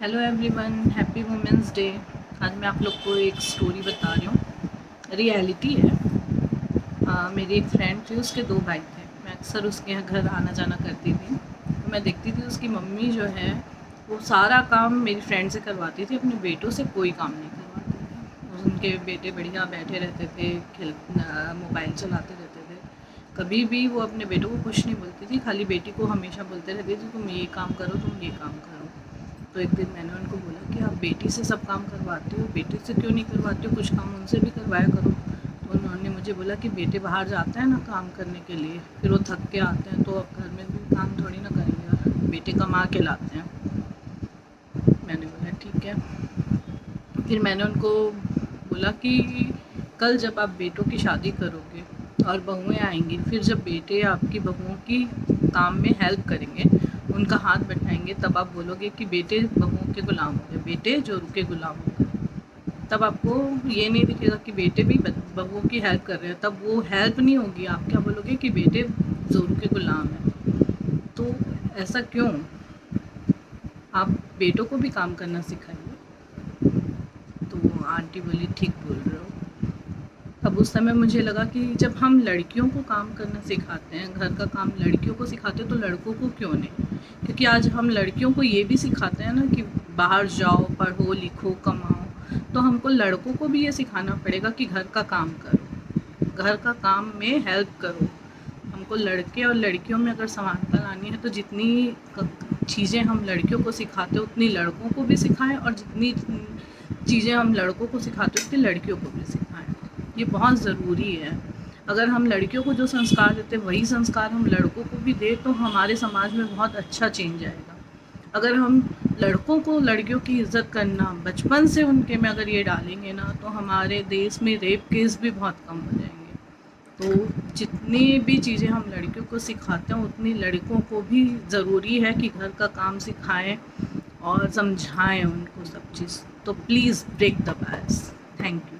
Hello everyone, happy women's day. आज मैं आप लोग को एक स्टोरी बता रही हूँ, रियलिटी है। मेरी एक फ्रेंड थी, उसके 2 भाई थे। मैं अक्सर उसके यहाँ घर आना जाना करती थी, तो मैं देखती थी उसकी मम्मी जो है वो सारा काम मेरी फ्रेंड से करवाती थी, अपने बेटों से कोई काम नहीं करवाती थी। उनके बेटे बढ़िया बैठे रहते थे, मोबाइल चलाते रहते थे। कभी भी वो अपने बेटों को कुछ नहीं बोलती थी, खाली बेटी को हमेशा बोलते रहती थी तुम ये काम करो, तुम ये काम करो। तो एक दिन मैंने उनको बोला कि आप बेटी से सब काम करवाते हो, बेटे से क्यों नहीं करवाते हो, कुछ काम उनसे भी करवाया करो। तो उन्होंने मुझे बोला कि बेटे बाहर जाते हैं ना काम करने के लिए, फिर वो थक के आते हैं, तो अब घर में भी काम थोड़ी ना करेंगे, बेटे कमा के लाते हैं। मैंने बोला ठीक है। फिर मैंने उनको बोला कि कल जब आप बेटों की शादी करोगे और बहुएँ आएंगी, फिर जब बेटे आपकी बहुओं की काम में हेल्प करेंगे, उनका हाथ बैठाएंगे, तब आप बोलोगे कि बेटे बहुओं के गुलाम हो गए, बेटे जोरू के गुलाम हो गए। तब आपको ये नहीं दिखेगा कि बेटे भी बहुओं की हेल्प कर रहे हैं, तब वो हेल्प नहीं होगी। आप क्या बोलोगे कि बेटे जोरू के गुलाम हैं। तो ऐसा क्यों? आप बेटों को भी काम करना सिखाइए। तो आंटी बोली ठीक बोल रहे हो। अब उस समय मुझे लगा कि जब हम लड़कियों को काम करना सिखाते हैं, घर का काम लड़कियों को सिखाते हैं, तो लड़कों को क्यों नहीं? क्योंकि आज हम लड़कियों को ये भी सिखाते हैं ना कि बाहर जाओ, पढ़ो लिखो, कमाओ। तो हमको लड़कों को भी ये सिखाना पड़ेगा कि घर का काम करो, घर का काम में हेल्प करो। हमको लड़के और लड़कियों में अगर समानता लानी है, तो जितनी चीज़ें हम लड़कियों को सिखाते हैं उतनी लड़कों को भी सिखाएं, और जितनी चीज़ें हम लड़कों को सिखाते हैं उतनी लड़कियों को भी सिखाएं। ये बहुत ज़रूरी है। अगर हम लड़कियों को जो संस्कार देते हैं वही संस्कार हम लड़कों को भी दें, तो हमारे समाज में बहुत अच्छा चेंज आएगा। अगर हम लड़कों को लड़कियों की इज़्ज़त करना बचपन से उनके में अगर ये डालेंगे ना, तो हमारे देश में रेप केस भी बहुत कम हो जाएंगे। तो जितनी भी चीज़ें हम लड़कियों को सिखाते हैं उतनी लड़कों को भी ज़रूरी है कि घर का काम सिखाएं और समझाएं उनको सब चीज़। तो please break the bias. Thank you.